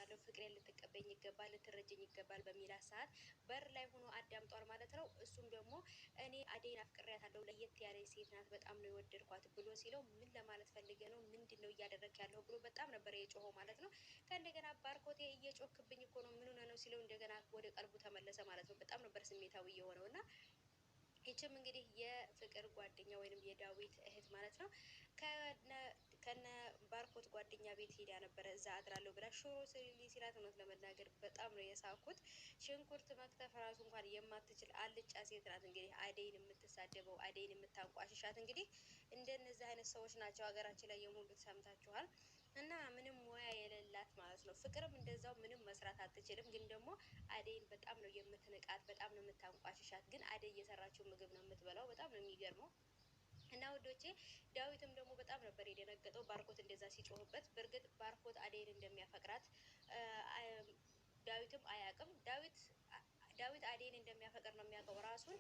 አፈቅርሻለሁ፣ ፍቅሬን ልትቀበኝ ይገባል፣ ልትረጅኝ ይገባል በሚላት ሰዓት በር ላይ ሆኖ አዳምጧል ማለት ነው። እሱም ደግሞ እኔ አደይን አፍቅሬያታለሁ፣ ለየት ያለች ሴት ናት፣ በጣም ነው የወደድኳት ብሎ ሲለው ምን ለማለት ፈልገ ነው? ምንድን ነው እያደረክ ያለው ብሎ በጣም ነበር የጮኸው ማለት ነው። ከእንደገና ባርኮቴ እየጮክብኝ እኮ ነው፣ ምን ሆነ ነው ሲለው እንደገና ወደ ቀልቡ ተመለሰ ማለት ነው። በጣም ነበር ስሜታዊ የሆነው እና ይችም እንግዲህ የፍቅር ጓደኛ ወይንም የዳዊት እህት ማለት ነው ከነ ባርኮት ጓደኛ ቤት ሄዳ ነበረ። እዛ አድራለሁ ብላ ሽሮ ስሪልኝ ሲላት እውነት ለመናገር በጣም ነው የሳኩት። ሽንኩርት መክተፍ ራሱ እንኳን የማትችል አልጫ ሴት ናት እንግዲህ አደይን የምትሳደበው አደይን የምታንቋሽሻት። እንግዲህ እንደነዚህ አይነት ሰዎች ናቸው ሀገራችን ላይ የሞሉት ሰምታችኋል። እና ምንም ሙያ የሌላት ማለት ነው። ፍቅርም እንደዛው ምንም መስራት አትችልም። ግን ደግሞ አደይን በጣም ነው የምትንቃት፣ በጣም ነው የምታንቋሽሻት። ግን አደይ እየሰራችው ምግብ ነው የምትበላው። በጣም ነው የሚገርመው። እና ውዶቼ ዳዊትም ደግሞ በጣም ነበር የደነገጠው ባርኮት እንደዛ ሲጮህበት። በእርግጥ ባርኮት አደይን እንደሚያፈቅራት ዳዊትም አያውቅም። ዳዊት አደይን እንደሚያፈቅር ነው የሚያውቀው ራሱን